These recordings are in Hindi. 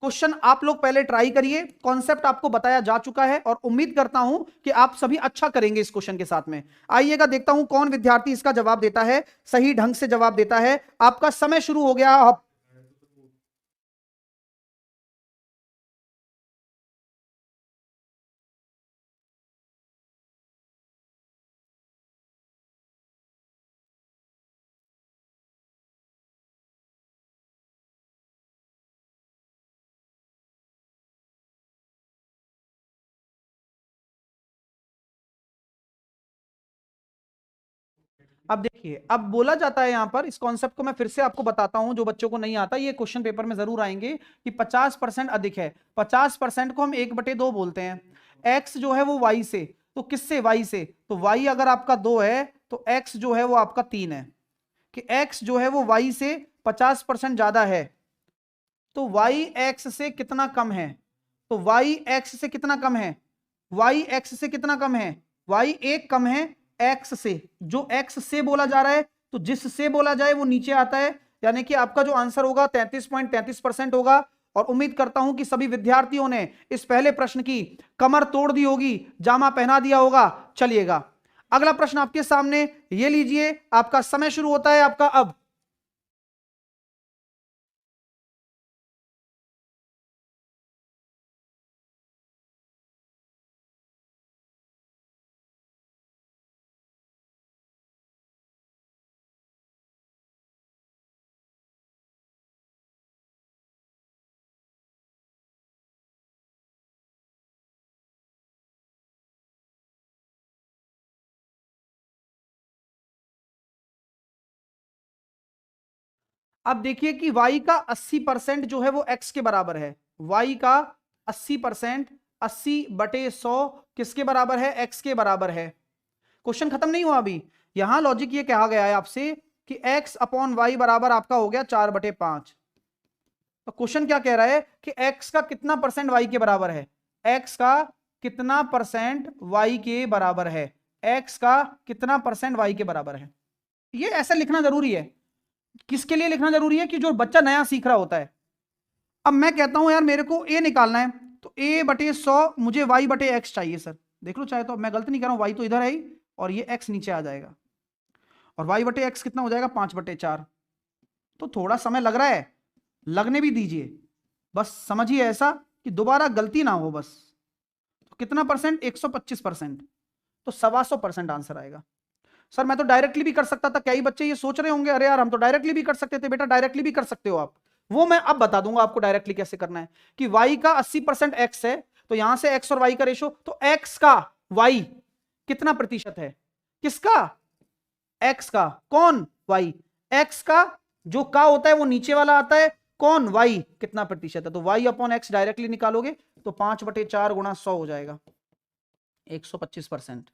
क्वेश्चन आप लोग पहले ट्राई करिए, कॉन्सेप्ट आपको बताया जा चुका है और उम्मीद करता हूं कि आप सभी अच्छा करेंगे इस क्वेश्चन के साथ में। आइएगा, देखता हूं कौन विद्यार्थी इसका जवाब देता है, सही ढंग से जवाब देता है। आपका समय शुरू हो गया। अब देखिए, अब बोला जाता है यहां पर, इस कॉन्सेप्ट को मैं फिर से आपको बताता हूं, जो बच्चों को नहीं आता, ये क्वेश्चन पेपर में जरूर आएंगे कि 50% अधिक है। 50% को हम 1/2 बोलते हैं। एक्स जो है वो वाई से, तो किससे? वाई से। तो वाई अगर आपका 2 है तो एक्स जो है वो आपका 3 है, कि एक्स जो है वो वाई से 50% ज्यादा है। तो वाई एक्स से कितना कम है? तो वाई एक्स से कितना कम है? वाई एक्स से कितना कम है? वाई 1 कम है एक्स से। जो एक्स से बोला जा रहा है, तो जिससे बोला जाए वो नीचे आता है, यानी कि आपका जो आंसर होगा 33.33% होगा। और उम्मीद करता हूं कि सभी विद्यार्थियों ने इस पहले प्रश्न की कमर तोड़ दी होगी, जामा पहना दिया होगा। चलिएगा, अगला प्रश्न आपके सामने, ये लीजिए, आपका समय शुरू होता है आपका अब। अब देखिए कि y का 80% जो है वो x के बराबर है। y का 80%, 80/100 किसके बराबर है? x के बराबर है। क्वेश्चन खत्म नहीं हुआ अभी। यहां लॉजिक ये कहा गया है आपसे कि x/y बराबर आपका हो गया 4/5। तो क्वेश्चन क्या कह रहा है कि x का कितना परसेंट y के बराबर है? x का कितना परसेंट y के बराबर है? x का कितना परसेंट y के बराबर है? ये ऐसा लिखना जरूरी है। किसके लिए लिखना जरूरी है? कि जो बच्चा नया सीख रहा होता है। अब मैं कहता हूं यार मेरे को a निकालना है, तो a/100 मुझे y/x चाहिए सर। देख लो चाहे तो, मैं गलत नहीं कर रहा हूं, y तो इधर है ही और ये x नीचे आ जाएगा, और y/x कितना हो जाएगा? 5/4। तो थोड़ा समय लग रहा है, लगने भी दीजिए, बस समझिए ऐसा कि दोबारा गलती ना हो बस। तो कितना परसेंट? 125%। तो 125% आंसर आएगा। सर मैं तो डायरेक्टली भी कर सकता था। कई बच्चे ये सोच रहे होंगे, अरे यार हम तो डायरेक्टली भी कर सकते थे। बेटा डायरेक्टली भी कर सकते हो आप, वो मैं अब बता दूंगा आपको डायरेक्टली कैसे करना है। कि y का 80% x है, तो यहां से x और y का रेशो, तो x का y कितना प्रतिशत है? किसका? x का। कौन? y। x का जो का होता है वो नीचे वाला आता है, कौन? y कितना प्रतिशत है। तो y/x डायरेक्टली निकालोगे तो 5/4 गुणा 100 हो जाएगा, 125%।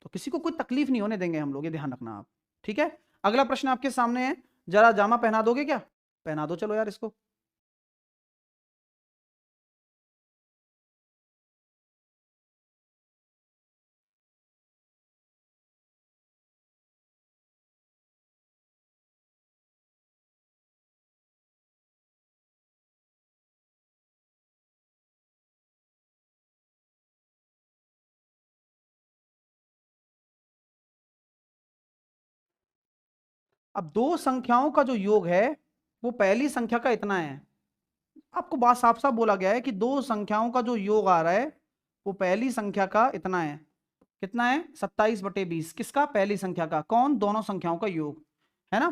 तो किसी को कोई तकलीफ नहीं होने देंगे हम लोग, ये ध्यान रखना आप। ठीक है, अगला प्रश्न आपके सामने है, जरा जामा पहना दोगे क्या? पहना दो चलो यार इसको। अब दो संख्याओं का जो योग है वो पहली संख्या का इतना है। आपको बात साफ साफ बोला गया है कि दो संख्याओं का जो योग आ रहा है वो पहली संख्या का इतना है। कितना है? 27/20। किसका? पहली संख्या का। कौन? दोनों संख्याओं का योग, है ना?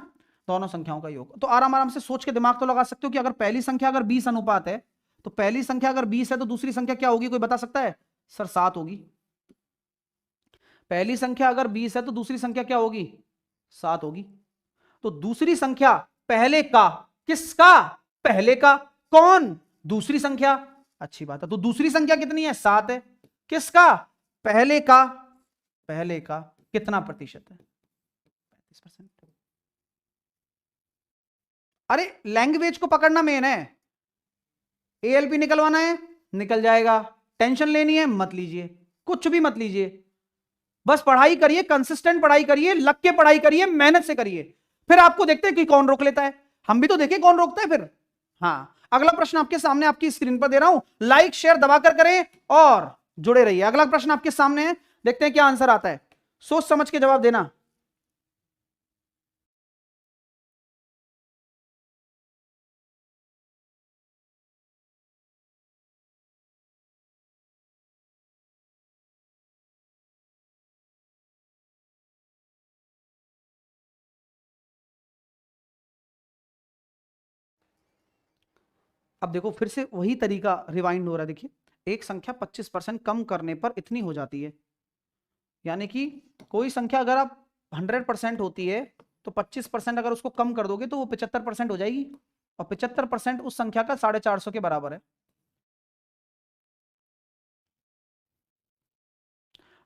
दोनों संख्याओं का योग। तो आराम आराम से सोच के दिमाग तो लगा सकते हो कि अगर पहली संख्या अगर 20 अनुपात है, तो पहली संख्या अगर 20 है तो दूसरी संख्या क्या होगी? कोई बता सकता है? सर 7 होगी। पहली संख्या अगर 20 है तो दूसरी संख्या क्या होगी? 7 होगी। तो दूसरी संख्या पहले का। किसका? पहले का। कौन? दूसरी संख्या। अच्छी बात है, तो दूसरी संख्या कितनी है? 7 है। किसका? पहले का। पहले का कितना प्रतिशत है? 35%। अरे लैंग्वेज को पकड़ना मेन है। एएलपी निकलवाना है, निकल जाएगा। टेंशन लेनी है, मत लीजिए, कुछ भी मत लीजिए। बस पढ़ाई करिए, कंसिस्टेंट पढ़ाई करिए, लग के पढ़ाई करिए, मेहनत से करिए। फिर आपको देखते हैं कि कौन रोक लेता है। हम भी तो देखें कौन रोकता है फिर। हाँ, अगला प्रश्न आपके सामने आपकी स्क्रीन पर दे रहा हूं, लाइक शेयर दबाकर करें और जुड़े रहिए। अगला प्रश्न आपके सामने है, देखते हैं क्या आंसर आता है, सोच समझ के जवाब देना। अब देखो फिर से वही तरीका रिवाइंड हो रहा है। देखिए, एक संख्या 25% कम करने पर इतनी हो जाती है, यानी कि कोई संख्या अगर आप 100% होती है तो 25% अगर उसको कम कर दोगे तो वो 75% हो जाएगी, और 75% उस संख्या का 450 के बराबर है।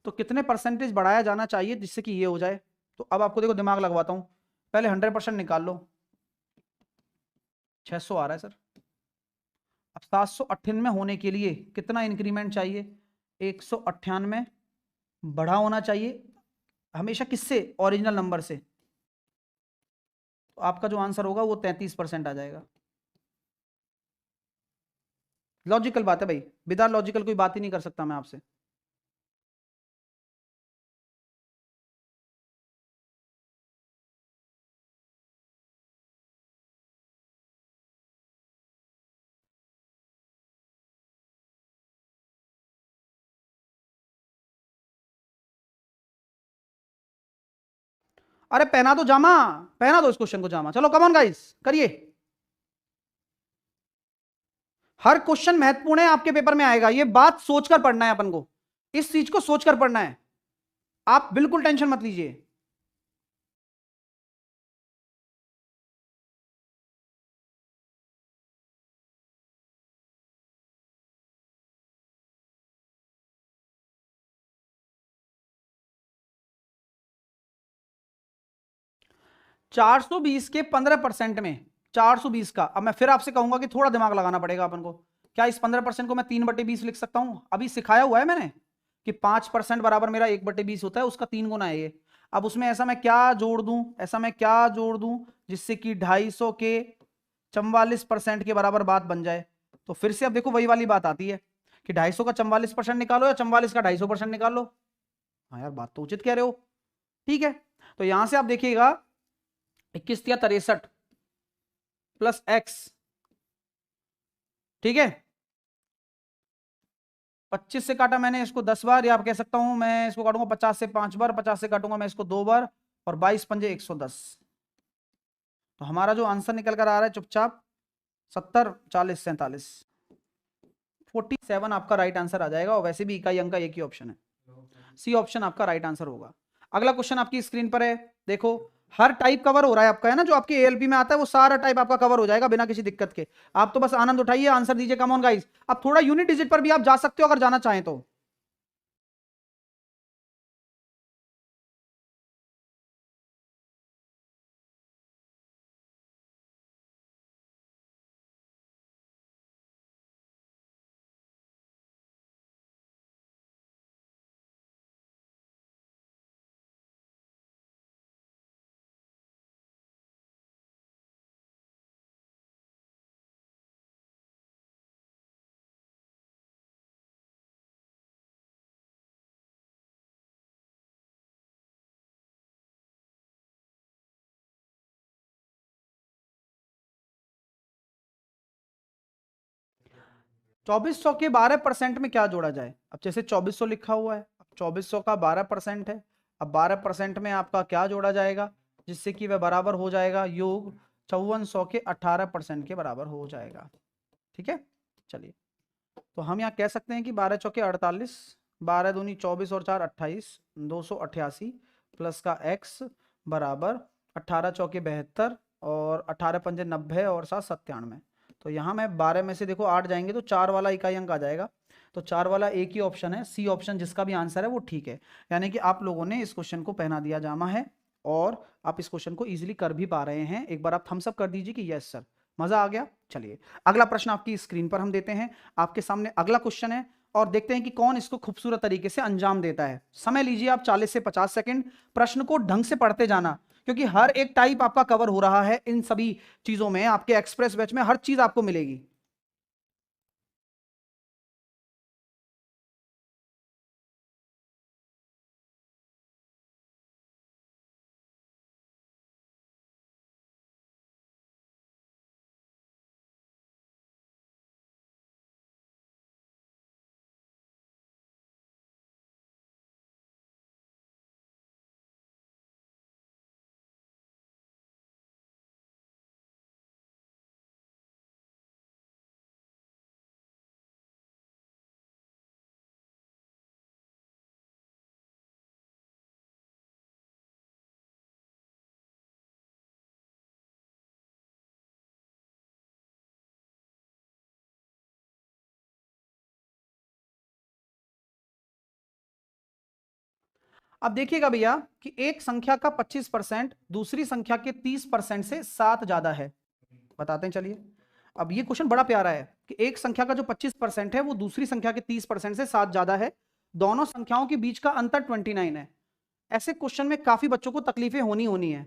तो कितने परसेंटेज बढ़ाया जाना चाहिए जिससे कि ये हो जाए? तो अब आपको देखो दिमाग लगवाता हूं, पहले 100% निकाल लो, 600 आ रहा है सर। अब 798 होने के लिए कितना इंक्रीमेंट चाहिए? 198 बढ़ा होना चाहिए हमेशा किससे? ओरिजिनल नंबर से। तो आपका जो आंसर होगा वो 33% आ जाएगा। लॉजिकल बात है भाई, विदाउट लॉजिकल कोई बात ही नहीं कर सकता मैं आपसे। अरे पहना दो जामा, पहना दो इस क्वेश्चन को जामा, चलो कम ऑन गाइस करिए। हर क्वेश्चन महत्वपूर्ण है, आपके पेपर में आएगा, ये बात सोचकर पढ़ना है अपन को, इस चीज को सोचकर पढ़ना है, आप बिल्कुल टेंशन मत लीजिए। चार सौ बीस के 15% में 420 का, अब मैं फिर आपसे कहूंगा कि थोड़ा दिमाग लगाना पड़ेगा अपन को। क्या इस 15% को मैं 3/20 लिख सकता हूं? अभी सिखाया हुआ है मैंने कि 5% बराबर मेरा 1/20 होता है, उसका 3 गुना है ये। अब उसमें ऐसा मैं क्या जोड़ दूं, ऐसा मैं क्या जोड़ दूं जिससे कि 250 के 44% के बराबर बात बन जाए? तो फिर से अब देखो वही वाली बात आती है कि 250 का 44% निकालो या 44 का 250% निकालो। हाँ यार, बात तो उचित कह रहे हो। ठीक है, तो यहां से आप देखिएगा 21 या 63 प्लस एक्स, ठीक है। 25 से काटा मैंने इसको 10 बार, या आप कह सकता हूं मैं इसको काटूंगा 50 से 5 बार, 50 से काटूंगा मैं इसको 2 बार, और 22 पंजे 110। तो हमारा जो आंसर निकल कर आ रहा है चुपचाप 70 40 47, 47 आपका राइट आंसर आ जाएगा। और वैसे भी इकाई अंक का एक ही ऑप्शन है, सी ऑप्शन आपका राइट आंसर होगा। अगला क्वेश्चन आपकी स्क्रीन पर है, देखो हर टाइप कवर हो रहा है आपका, है ना, जो आपके एएलपी में आता है वो सारा टाइप आपका कवर हो जाएगा बिना किसी दिक्कत के। आप तो बस आनंद उठाइए, आंसर दीजिए, कम ऑन गाइस। अब थोड़ा यूनिट डिजिट पर भी आप जा सकते हो अगर जाना चाहें तो। चौबीस सौ के 12% में क्या जोड़ा जाए? अब जैसे 2400 लिखा हुआ है, अब 2400 का 12% है, अब 12% में आपका क्या जोड़ा जाएगा जिससे कि वह बराबर हो जाएगा योग 5400 के 18% के बराबर हो जाएगा। ठीक है, चलिए, तो हम यहाँ कह सकते हैं कि 12 चौके 48, 12 दूनी 24 और 4 28, 288 प्लस का x बराबर 18 चौके 72 और 18 पंजे 90 और 7 97। तो यहाँ मैं 12 में से देखो 8 जाएंगे तो 4 वाला इकाई अंक आ जाएगा। तो 4 वाला एक ही ऑप्शन है, सी ऑप्शन, जिसका भी आंसर है वो ठीक है। यानी कि आप लोगों ने इस क्वेश्चन को पहना दिया जामा है और आप इस क्वेश्चन को इजीली कर भी पा रहे हैं। एक बार आप थम्स अप कर दीजिए कि यस सर, मजा आ गया। चलिए अगला प्रश्न आपकी स्क्रीन पर हम देते हैं, आपके सामने अगला क्वेश्चन है और देखते हैं कि कौन इसको खूबसूरत तरीके से अंजाम देता है। समय लीजिए आप 40 से 50 सेकंड, प्रश्न को ढंग से पढ़ते जाना क्योंकि हर एक टाइप आपका कवर हो रहा है इन सभी चीजों में, आपके एक्सप्रेस बैच में हर चीज आपको मिलेगी। अब देखिएगा भैया कि एक संख्या का 25% दूसरी संख्या के 30% से 7 ज्यादा है। बताते हैं चलिए। अब ये क्वेश्चन बड़ा प्यारा है कि एक संख्या का जो 25% है वो दूसरी संख्या के 30% से 7 ज्यादा है, दोनों संख्याओं के बीच का अंतर 29 है। ऐसे क्वेश्चन में काफी बच्चों को तकलीफें होनी है।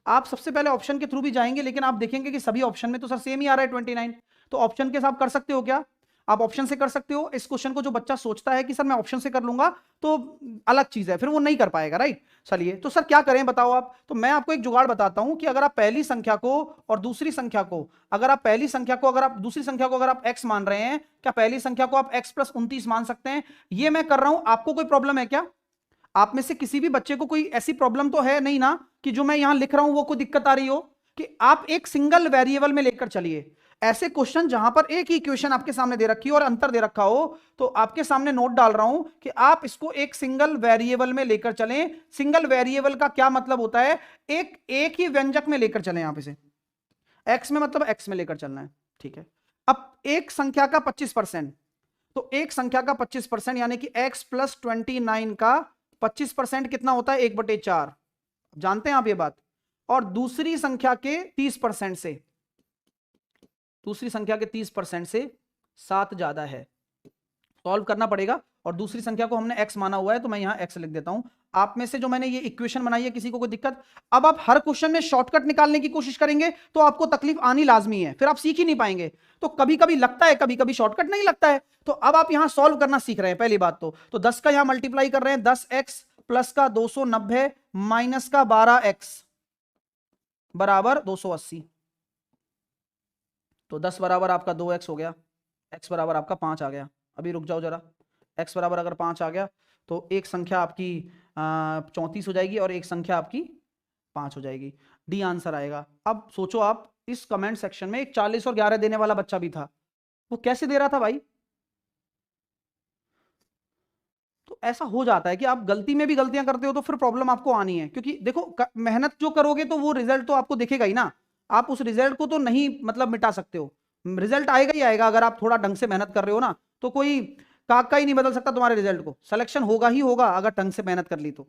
आप सबसे पहले ऑप्शन के थ्रू भी जाएंगे, लेकिन आप देखेंगे कि सभी ऑप्शन में तो सर सेम ही आ रहा है 29। तो ऑप्शन के साथ कर सकते हो क्या? आप ऑप्शन से कर सकते हो। इस क्वेश्चन को जो बच्चा सोचता है कि सर मैं ऑप्शन से कर लूंगा तो अलग चीज है, फिर वो नहीं कर पाएगा, राइट। चलिए तो सर क्या करें बताओ आप। तो मैं आपको एक जुगाड़ बताता हूं कि अगर आप पहली संख्या को और दूसरी संख्या को, अगर आप पहली संख्या को अगर आप दूसरी संख्या को अगर आप x मान रहे हैं, क्या पहली संख्या को आप x + 29 मान सकते हैं? ये मैं कर रहा हूं, आपको कोई प्रॉब्लम है क्या? आप में से किसी भी बच्चे को कोई ऐसी प्रॉब्लम तो है नहीं ना कि जो मैं यहां लिख रहा हूं वो कोई दिक्कत आ रही हो? कि आप एक सिंगल वेरिएबल में लेकर चलिए। ऐसे क्वेश्चन जहां पर एक ही इक्वेशन आपके सामने दे रखी हो और अंतर दे रखा हो, तो आपके सामने नोट डाल रहा हूं कि आप इसको एक सिंगल वेरिएबल में लेकर चलें। सिंगल वेरिएबल का क्या मतलब होता है? एक ही व्यंजक में लेकर चलें आप इसे। एक्स में मतलब एक्स में लेकर चलना है, ठीक है। अब एक संख्या का 25%, तो एक संख्या का 25% यानी कि x + 29 का 25% कितना होता है? 1/4। जानते हैं आप ये बात। और दूसरी संख्या के 30% से, दूसरी संख्या के 30% से 7 ज्यादा है। सॉल्व करना पड़ेगा। और दूसरी संख्या को हमने x माना हुआ है तो मैं यहां x लिख देता हूं। आप में से जो मैंने ये इक्वेशन बनाई है, किसी को कोई दिक्कत? अब आप हर क्वेश्चन में शॉर्टकट निकालने की कोशिश करेंगे तो आपको तकलीफ आनी लाजमी है, फिर आप सीख ही नहीं पाएंगे। तो कभी कभी लगता है, कभी कभी शॉर्टकट नहीं लगता है। तो अब आप यहां सॉल्व करना सीख रहे हैं पहली बात तो 10 का यहां मल्टीप्लाई कर रहे हैं, 10x प्लस का 290 माइनस का 12x बराबर 280। तो 10 बराबर आपका 2x हो गया, x बराबर आपका 5 आ गया। अभी रुक जाओ जरा। x बराबर अगर 5 आ गया तो एक संख्या आपकी 34 हो जाएगी और एक संख्या आपकी 5 हो जाएगी। डी आंसर आएगा। अब सोचो आप, इस कमेंट सेक्शन में एक 40 और 11 देने वाला बच्चा भी था, वो कैसे दे रहा था भाई? तो ऐसा हो जाता है कि आप गलती में भी गलतियां करते हो तो फिर प्रॉब्लम आपको आनी है, क्योंकि देखो मेहनत जो करोगे तो वो रिजल्ट तो आपको दिखेगा ही ना। आप उस रिजल्ट को तो नहीं मतलब मिटा सकते हो, रिजल्ट आएगा ही आएगा। अगर आप थोड़ा ढंग से मेहनत कर रहे हो ना तो कोई काका ही नहीं बदल सकता तुम्हारे रिजल्ट को। सिलेक्शन होगा ही होगा अगर ढंग से मेहनत कर ली तो।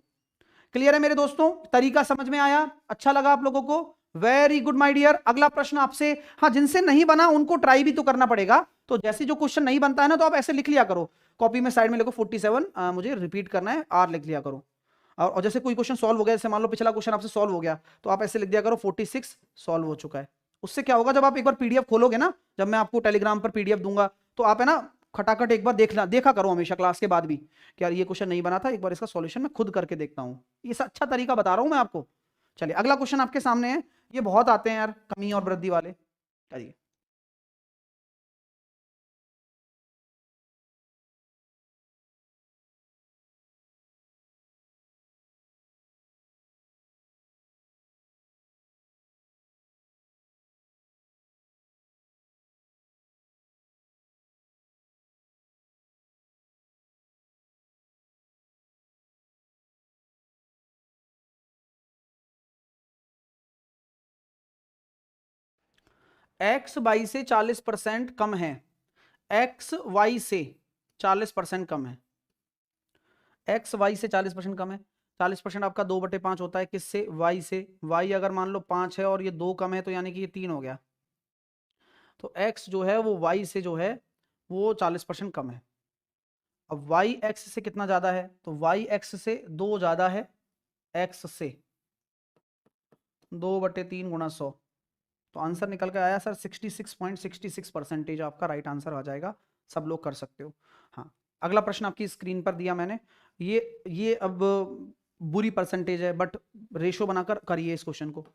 क्लियर है मेरे दोस्तों? तरीका समझ में आया? अच्छा लगा आप लोगों को? Very good my dear. अगला प्रश्न आपसे, हाँ जिनसे नहीं बना उनको ट्राई भी तो करना पड़ेगा। तो जैसे जो क्वेश्चन नहीं बनता है ना तो आप ऐसे लिख लिया करो, कॉपी में साइड में लिखो 47 मुझे रिपीट करना है, आर लिख लिया करो। और जैसे कोई क्वेश्चन सॉल्व हो गया, जैसे मान लो पिछला क्वेश्चन आपसे सॉल्व हो गया, तो आप ऐसे लिख दिया करो 46 सॉल्व हो चुका है। उससे क्या होगा, जब आप एक बार पीडीएफ खोलोगे ना, जब मैं आपको टेलीग्राम पर पीडीएफ दूंगा, तो आप है ना खटाखट एक बार देखा करो हमेशा क्लास के बाद भी कि यार ये क्वेश्चन नहीं बना था, एक बार इसका सॉल्यूशन मैं खुद करके देखता हूँ। ये अच्छा तरीका बता रहा हूं मैं आपको। चलिए अगला क्वेश्चन आपके सामने है। ये बहुत आते हैं यार कमी और वृद्धि वाले। चलिए, एक्स वाई से 40% कम है। एक्स वाई से 40% कम है। एक्स वाई से 40% कम है। 40% आपका 2/5 होता है किससे? वाई से। वाई अगर मान लो 5 है और ये 2 कम है तो यानी कि ये 3 हो गया। तो एक्स जो है वो वाई से जो है वो 40% कम है। अब वाई एक्स से कितना ज्यादा है? तो वाई एक्स से 2 ज्यादा है एक्स से। 2/3 गुणा 100, तो आंसर निकल कर आया सर 66.66% आपका राइट आंसर आ जाएगा। सब लोग कर सकते हो। हाँ, अगला प्रश्न आपकी स्क्रीन पर दिया मैंने, ये अब बुरी परसेंटेज है, बट रेशो बनाकर करिए इस क्वेश्चन को।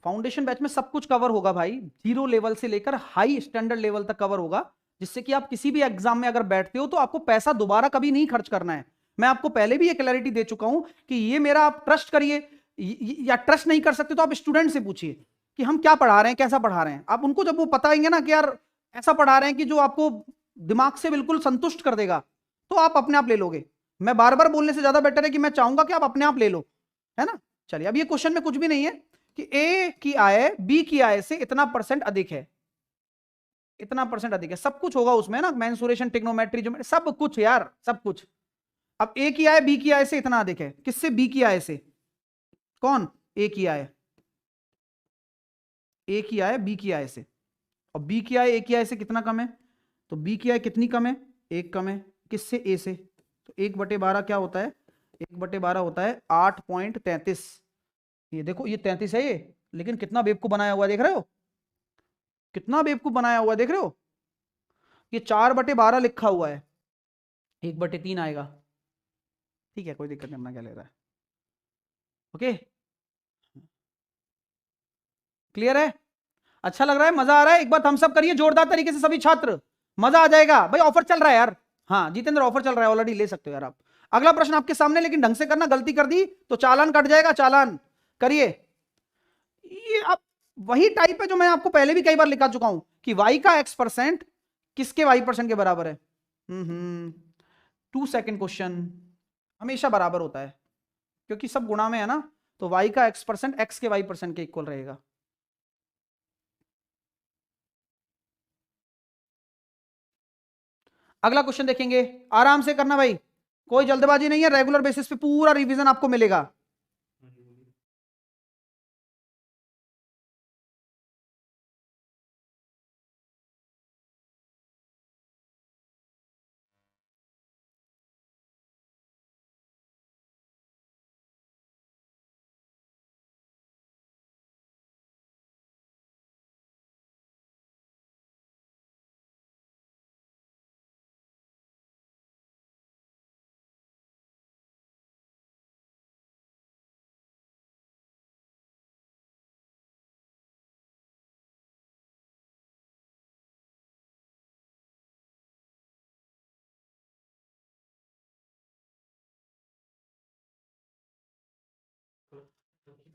फाउंडेशन बैच में सब कुछ कवर होगा भाई, 0 लेवल से लेकर हाई स्टैंडर्ड लेवल तक कवर होगा, जिससे कि आप किसी भी एग्जाम में अगर बैठते हो तो आपको पैसा दोबारा कभी नहीं खर्च करना है। मैं आपको पहले भी ये क्लैरिटी दे चुका हूं कि ये मेरा आप ट्रस्ट करिए, या ट्रस्ट नहीं कर सकते तो आप स्टूडेंट से पूछिए कि हम क्या पढ़ा रहे हैं, कैसा पढ़ा रहे हैं। आप उनको जब वो बताएंगे ना कि यार ऐसा पढ़ा रहे हैं कि जो आपको दिमाग से बिल्कुल संतुष्ट कर देगा, तो आप अपने आप ले लोगे। मैं बार बार बोलने से ज्यादा बेटर है कि मैं चाहूंगा कि आप अपने आप ले लो, है ना। चलिए, अब ये क्वेश्चन में कुछ भी नहीं है कि ए की आय बी की आय से इतना परसेंट अधिक है, इतना परसेंट अधिक है, सब कुछ होगा उसमें ना, मेंसुरेशन, ट्रिग्नोमेट्री, जो सब कुछ यार, सब कुछ। अब ए की आय बी की आय से इतना अधिक है, किससे? बी की आय से। कौन? ए की आय, ए की आय बी की आय से, और बी की आय ए की आय से कितना कम है? तो बी की आय कितनी कम है? 1 कम है। किससे? ए से। तो 1/12 क्या होता है? 1/12 होता है 8.33। ये देखो, ये 33 है ये, लेकिन कितना बेवकूफ बनाया हुआ देख रहे हो, कितना बेवकूफ बनाया हुआ देख रहे हो। ये 4/12 लिखा हुआ है, 1/3 आएगा। ठीक है, कोई दिक्कत नहीं, अपना क्या ले रहा है। ओके, क्लियर है? अच्छा लग रहा है, मजा आ रहा है? एक बार थम्स अप करिए जोरदार तरीके से सभी छात्र, मजा आ जाएगा भाई। ऑफर चल रहा है यार, हाँ जितेंद्र, ऑफर चल रहा है, ऑलरेडी ले सकते हो यार आप। अगला प्रश्न आपके सामने, लेकिन ढंग से करना, गलती कर दी तो चालान कट जाएगा, चालान करिए। ये आप वही टाइप है जो मैं आपको पहले भी कई बार लिखा चुका हूं कि y का x% किसके y% के बराबर है। 2 सेकंड क्वेश्चन हमेशा बराबर होता है, क्योंकि सब गुणा में है ना, तो y का x% x के y% के इक्वल रहेगा। अगला क्वेश्चन देखेंगे, आराम से करना भाई, कोई जल्दबाजी नहीं है, रेगुलर बेसिस पे पूरा रिवीजन आपको मिलेगा।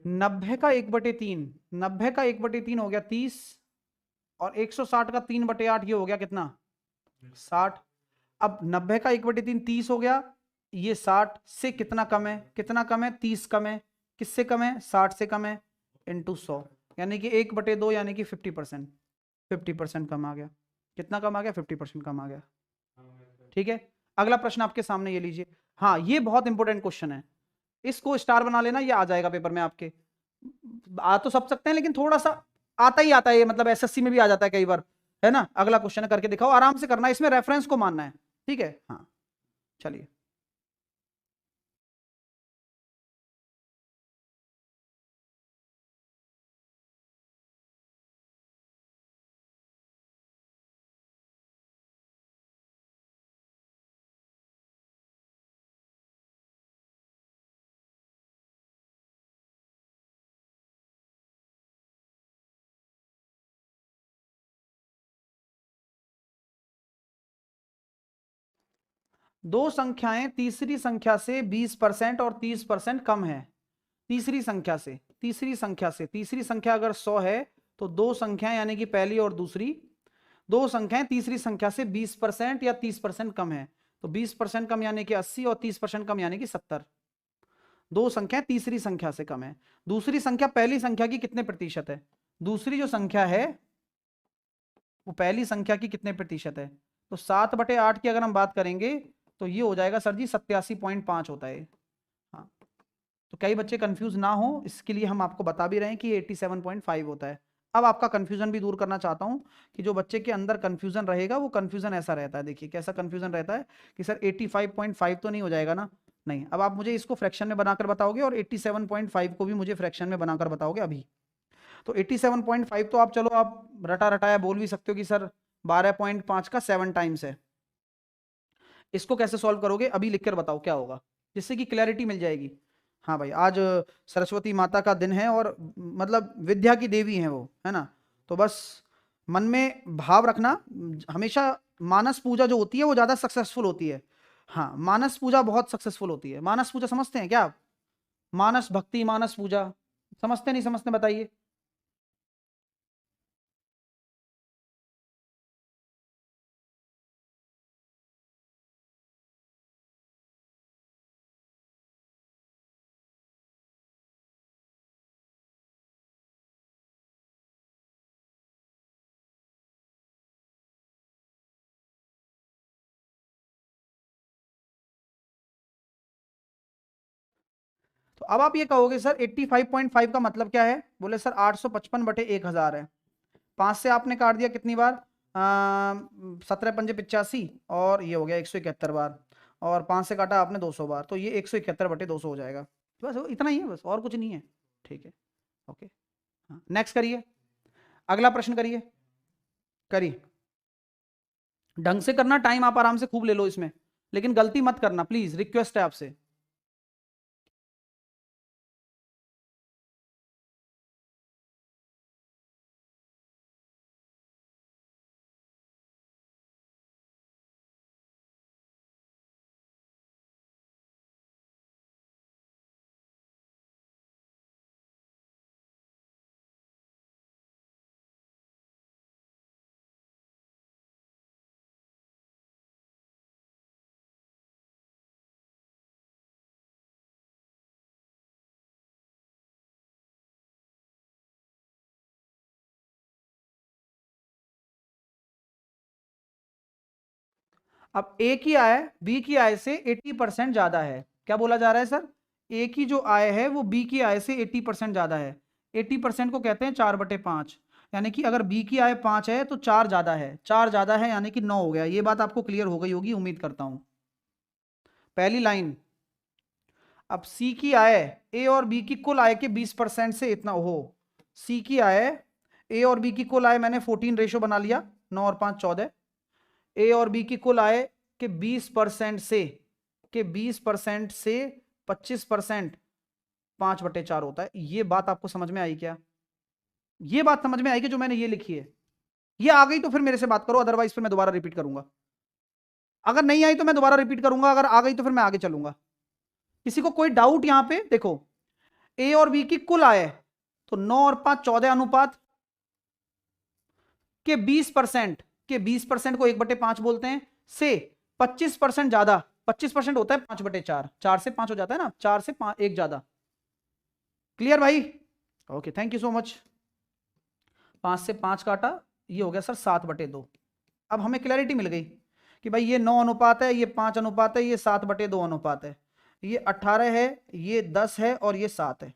नब्बे का 1/3, 90 का 1/3 हो गया 30, और 160 का 3/8 ये हो गया कितना? 60। अब 90 का 1/3 30 हो गया, ये 60 से कितना कम है? कितना कम है? 30 कम है। किससे कम है? 60 से कम है, इंटू 100, यानी कि 1/2, यानी कि 50%। 50% कम आ गया। कितना कम आ गया? 50% कम आ गया। ठीक है, अगला प्रश्न आपके सामने ये लीजिए। हाँ, ये बहुत इंपॉर्टेंट क्वेश्चन है, इसको स्टार बना लेना, ये आ जाएगा पेपर में आपके। आ तो सब सकते हैं, लेकिन थोड़ा सा आता ही आता है ये, मतलब एसएससी में भी आ जाता है कई बार, है ना। अगला क्वेश्चन करके दिखाओ, आराम से करना, इसमें रेफरेंस को मानना है, ठीक है। हाँ, चलिए। दो संख्याएं तीसरी संख्या से 20% और 30% कम है। तीसरी संख्या से, तीसरी संख्या से, तीसरी संख्या अगर 100 है, तो दो संख्याएं यानी कि पहली और दूसरी, दो संख्याएं तीसरी संख्या से 20% या 30% कम है। तो 20% कम यानी कि 80, और 30% कम यानी कि 70। दो संख्या तीसरी संख्या से कम है। दूसरी संख्या पहली संख्या की कितने प्रतिशत है? दूसरी जो संख्या है वो पहली संख्या की कितने प्रतिशत है? तो 7/8 की अगर हम बात करेंगे तो ये हो जाएगा सर जी 87.5 होता है। हाँ, तो कई बच्चे कंफ्यूज ना हो इसके लिए हम आपको बता भी रहे हैं कि 87.5 होता है। अब आपका कंफ्यूजन भी दूर करना चाहता हूं कि जो बच्चे के अंदर कंफ्यूजन रहेगा वो कंफ्यूजन ऐसा रहता है, देखिए कैसा कंफ्यूजन रहता है कि सर 85.5 तो नहीं हो जाएगा ना, नहीं। अब आप मुझे इसको फ्रैक्शन में बनाकर बताओगे और 87.5 को भी मुझे फ्रैक्शन में बनाकर बताओगे अभी। तो 87.5 तो आप चलो आप रटा रटाया बोल भी सकते हो कि सर 12.5 का 7 टाइम्स है। इसको कैसे सॉल्व करोगे अभी लिखकर बताओ क्या होगा, जिससे कि क्लैरिटी मिल जाएगी। हाँ भाई, आज सरस्वती माता का दिन है और मतलब विद्या की देवी है वो, है ना। तो बस मन में भाव रखना, हमेशा मानस पूजा जो होती है वो ज्यादा सक्सेसफुल होती है। हाँ, मानस पूजा बहुत सक्सेसफुल होती है। मानस पूजा समझते हैं क्या आप? मानस भक्ति, मानस पूजा समझते नहीं समझते बताइए। तो अब आप ये कहोगे सर 85.5 का मतलब क्या है, बोले सर 855/1000 है। 5 से आपने काट दिया कितनी बार, 17×5 = 85 और ये हो गया 171 बार, और 5 से काटा आपने 200 बार, तो ये 171/200 हो जाएगा। बस इतना ही है, बस और कुछ नहीं है। ठीक है, ओके। हाँ, नेक्स्ट करिए, अगला प्रश्न करिए, करिए। ढंग से करना, टाइम आप आराम से खूब ले लो इसमें, लेकिन गलती मत करना प्लीज, रिक्वेस्ट है आपसे। अब ए की आय बी की आय से 80% ज्यादा है, क्या बोला जा रहा है सर? ए की जो आय है वो बी की आय से 80% ज्यादा है। 80% को कहते हैं 4/5, यानी कि अगर बी की आय 5 है तो 4 ज्यादा है, 4 ज्यादा है यानी कि 9 हो गया। ये बात आपको क्लियर हो गई होगी उम्मीद करता हूं। पहली लाइन। अब सी की आय ए और बी की कुल आय के 20% से इतना हो, सी की आय ए और बी की कुल आय मैंने 14 रेशो बना लिया, 9 और 5 14। ए और बी की कुल आय के 20% से 25% 5/4 होता है। ये बात आपको समझ में आई क्या? ये बात समझ में आई कि जो मैंने ये लिखी है ये आ गई तो फिर मेरे से बात करो, अदरवाइज फिर मैं दोबारा रिपीट करूंगा। अगर नहीं आई तो मैं दोबारा रिपीट करूंगा, अगर आ गई तो फिर मैं आगे चलूंगा। किसी को कोई डाउट यहां पे? देखो, ए और बी की कुल आय तो 9 और 5 14 अनुपात के 20% के 20% को 1/5 बोलते हैं, से 25% ज्यादा, 25% होता है 5/4, 4 से 5 हो जाता है ना, 4 से 5 एक ज्यादा। क्लियर भाई? Okay, thank you so much. 5 से 5 काटा, ये हो गया सर 7/2। अब हमें क्लैरिटी मिल गई कि भाई ये 9 अनुपात है, ये 5 अनुपात है, ये 7/2 अनुपात है, ये 18 है, ये 10 है और ये 7 है।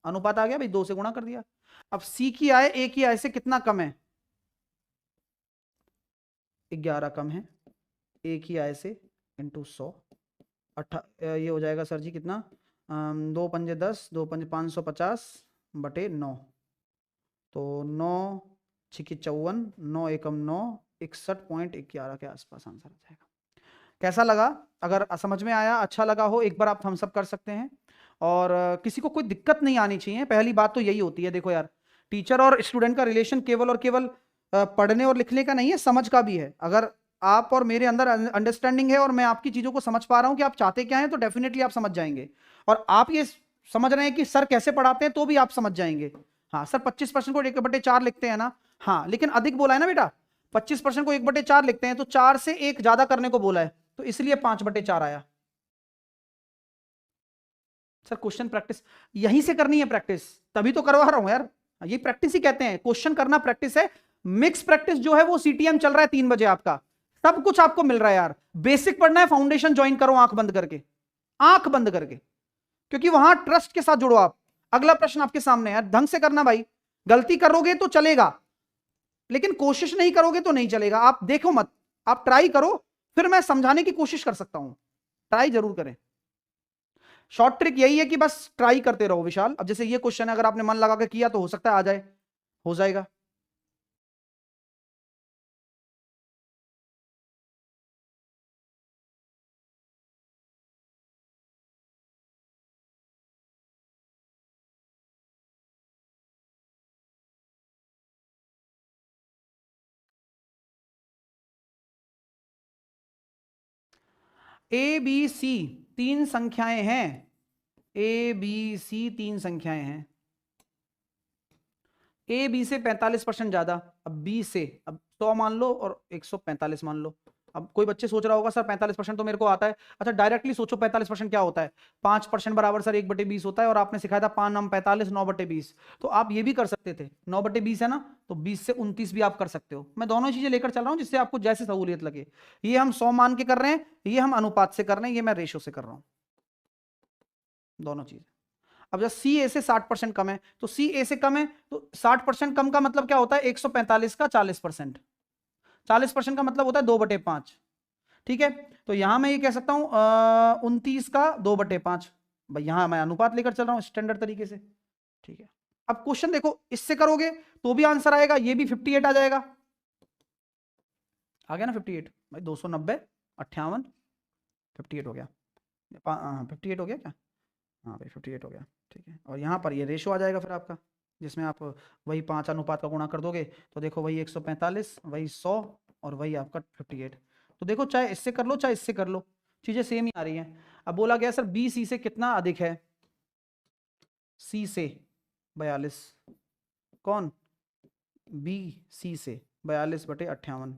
अनुपात आ गया भाई, 2 से गुणा कर दिया। अब सी की आय ए की आय से कितना कम है? 11 कम है। ए की आय से इंटू 100, ये हो जाएगा सर जी कितना, 2×5 = 10, 2×5 = 550/9, तो 9×6 = 54, 9×1 = 9, 61.11 के आसपास आंसर आ जाएगा। कैसा लगा? अगर समझ में आया, अच्छा लगा हो, एक बार आप थम्स अप कर सकते हैं। और किसी को कोई दिक्कत नहीं आनी चाहिए, पहली बात तो यही होती है। देखो यार, टीचर और स्टूडेंट का रिलेशन केवल और केवल पढ़ने और लिखने का नहीं है, समझ का भी है। अगर आप और मेरे अंदर अंडरस्टैंडिंग है और मैं आपकी चीजों को समझ पा रहा हूं कि आप चाहते क्या हैं, तो डेफिनेटली आप समझ जाएंगे। और आप ये समझ रहे हैं कि सर कैसे पढ़ाते हैं, तो भी आप समझ जाएंगे। हाँ सर, 25% को 1/4 लिखते हैं ना, हाँ, लेकिन अधिक बोला है ना बेटा, 25% को 1/4 लिखते हैं तो 4 से 1 ज्यादा करने को बोला है, तो इसलिए 5/4 आया। सर क्वेश्चन प्रैक्टिस यहीं से करनी है, प्रैक्टिस तभी तो करवा रहा हूं यार, ये प्रैक्टिस ही कहते हैं, क्वेश्चन करना प्रैक्टिस है। मिक्स प्रैक्टिस जो है वो सीटीएम चल रहा है 3 बजे आपका, सब कुछ आपको मिल रहा है यार। बेसिक पढ़ना है, फाउंडेशन ज्वाइन करो आंख बंद करके, आंख बंद करके, क्योंकि वहां ट्रस्ट के साथ जुड़ो आप। अगला प्रश्न आपके सामने है, ढंग से करना भाई, गलती करोगे तो चलेगा, लेकिन कोशिश नहीं करोगे तो नहीं चलेगा। आप देखो मत, आप ट्राई करो, फिर मैं समझाने की कोशिश कर सकता हूं। ट्राई जरूर करें। शॉर्ट ट्रिक यही है कि बस ट्राई करते रहो विशाल। अब जैसे ये क्वेश्चन है, अगर आपने मन लगा के किया तो हो सकता है आ जाए, हो जाएगा। ए बी सी तीन संख्याएं हैं, ए बी सी तीन संख्याएं हैं। ए बी से 45% ज्यादा। अब बी से, अब 100 मान लो और 145 मान लो। अब कोई बच्चे सोच रहा होगा सर 45% तो मेरे को आता है। अच्छा डायरेक्टली सोचो 45% क्या होता है। 5% बराबर सर 1/20 होता है, और आपने सिखाया था 5 9 45 9/20। तो आप ये भी कर सकते थे, 9/20 है ना, तो 20 से 29 भी आप कर सकते हो। मैं दोनों चीजें लेकर चल रहा हूं जिससे आपको जैसे सहूलियत लगे। ये हम 100 मान के कर रहे हैं, ये हम अनुपात से कर रहे हैं, ये मैं रेशो से कर रहा हूं, दोनों चीजें। अब जब सी ए से 60% कम है, तो सी ए से कम है तो 60% कम का मतलब क्या होता है, 145 का 40%। 40% का मतलब होता है 2/5। ठीक है, तो यहां मैं ये कह सकता हूं 29 का 2/5। भाई यहां मैं अनुपात लेकर चल रहा हूं स्टैंडर्ड तरीके से। ठीक है, अब क्वेश्चन देखो, इससे करोगे तो भी आंसर आएगा, ये भी 58 आ जाएगा। आ गया ना 58 भाई, 290 58 58 हो गया। 58 हो गया क्या? हाँ भाई 58 हो गया। ठीक है, और यहाँ पर ये रेशो आ जाएगा फिर आपका, जिसमें आप वही 5 अनुपात का गुणा कर दोगे तो देखो वही 145, वही 100, और वही आपका 58। तो देखो चाहे इससे कर लो चाहे इससे कर लो, चीजें सेम ही आ रही हैं। अब बोला गया सर बी सी से कितना अधिक है, सी से 42। कौन? बी सी से 42/58।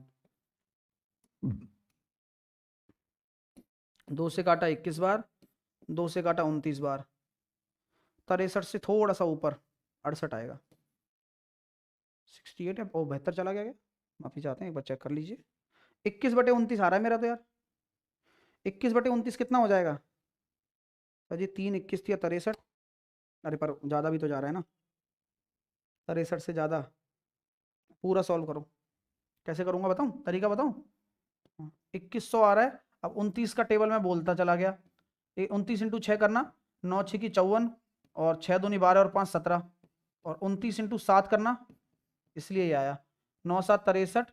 2 से काटा 21 बार, 2 से काटा 29 बार, 63 से थोड़ा सा ऊपर 68 आएगा। 68 है, ओ 72 चला गया क्या? माफी चाहते हैं, एक बार चेक कर लीजिए। 21/29 आ रहा है मेरा तो यार। 21/29 कितना हो जाएगा सर जी? 3 21 या 63। अरे पर ज़्यादा भी तो जा रहा है ना, 63 से ज़्यादा। पूरा सॉल्व करो, कैसे करूँगा बताऊँ, तरीका बताऊँ? 2100 आ रहा है, अब 29 का टेबल में बोलता चला गया। 29 इंटू 6 करना, 9 6 की 54, और 6 दूनी 12 और 5 17, और 29 इंटू 7 करना, इसलिए ये आया 9 7 63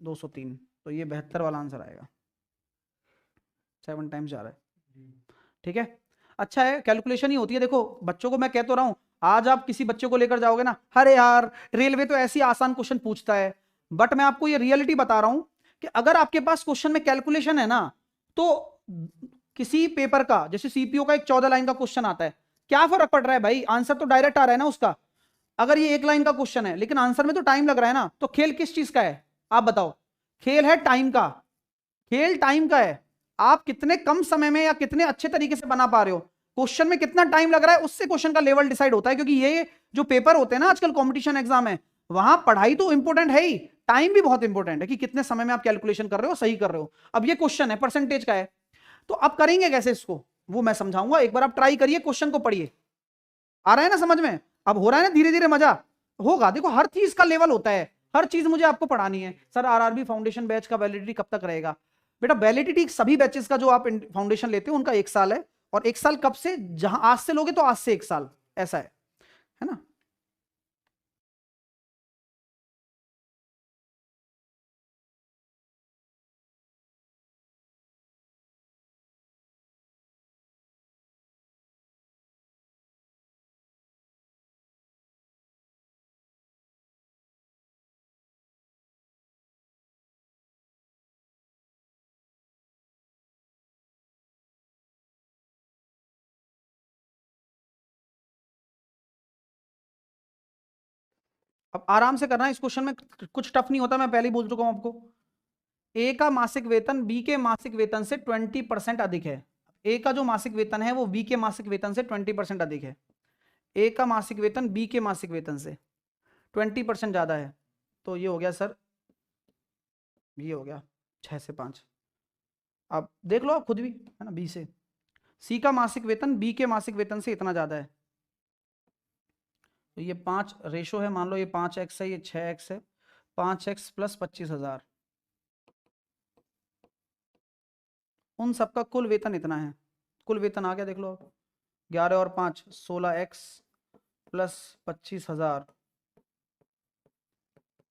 203। तो ये 72 वाला आंसर आएगा। 7 टाइम्स जा रहा है। ठीक है, अच्छा है, कैलकुलेशन ही होती है। देखो बच्चों को मैं कह तो रहा हूं, आज आप किसी बच्चे को लेकर जाओगे ना, अरे यार रेलवे तो ऐसी आसान क्वेश्चन पूछता है, बट मैं आपको ये रियलिटी बता रहा हूं कि अगर आपके पास क्वेश्चन में कैलकुलेशन है ना, तो किसी पेपर का, जैसे सीपीओ का एक 14 लाइन का क्वेश्चन आता है, क्या फर्क पड़ रहा है भाई, आंसर तो डायरेक्ट आ रहा है ना उसका। अगर ये 1 लाइन का क्वेश्चन है लेकिन आंसर में तो टाइम लग रहा है ना, तो खेल किस चीज का है आप बताओ? खेल है टाइम का, खेल टाइम का है। आप कितने कम समय में या कितने अच्छे तरीके से बना पा रहे हो, क्वेश्चन में कितना टाइम लग रहा है, उससे क्वेश्चन का लेवल डिसाइड होता है। क्योंकि ये जो पेपर होते हैं ना आजकल कॉम्पिटिशन एग्जाम है, वहां पढ़ाई तो इंपॉर्टेंट है ही, टाइम भी बहुत इंपॉर्टेंट है कि कितने समय में आप कैलकुलेशन कर रहे हो, सही कर रहे हो। अब ये क्वेश्चन है परसेंटेज का है, तो आप करेंगे कैसे इसको, वो मैं समझाऊंगा। एक बार आप ट्राई करिए, क्वेश्चन को पढ़िए, आ रहा है ना समझ में? अब हो रहा है ना धीरे धीरे, मजा होगा। देखो हर चीज का लेवल होता है, हर चीज मुझे आपको पढ़ानी है। सर आरआरबी फाउंडेशन बैच का वैलिडिटी कब तक रहेगा? बेटा वैलिडिटी सभी बैचेस का जो आप फाउंडेशन लेते हो उनका 1 साल है, और 1 साल कब से, जहां आज से लोगे तो आज से 1 साल, ऐसा है ना। अब आराम से करना, इस क्वेश्चन में कुछ टफ नहीं होता, मैं पहले ही बोल चुका हूं आपको। ए का मासिक वेतन बी के मासिक वेतन से 20% अधिक है। ए का जो मासिक वेतन है वो बी के मासिक वेतन से 20% अधिक है। ए का मासिक वेतन बी के मासिक वेतन से 20% ज्यादा है। तो ये हो गया सर, ये हो गया 6 से 5। आप देख लो आप खुद भी, है ना, बी से। सी का मासिक वेतन बी के मासिक वेतन से इतना ज्यादा है, तो तो ये 5 रेशो है, मान लो ये 5x है, ये 6x है, 5x प्लस 25,000, उन सबका कुल वेतन इतना है। कुल वेतन आ गया, देख लो, 11 और 5 16x प्लस 25,000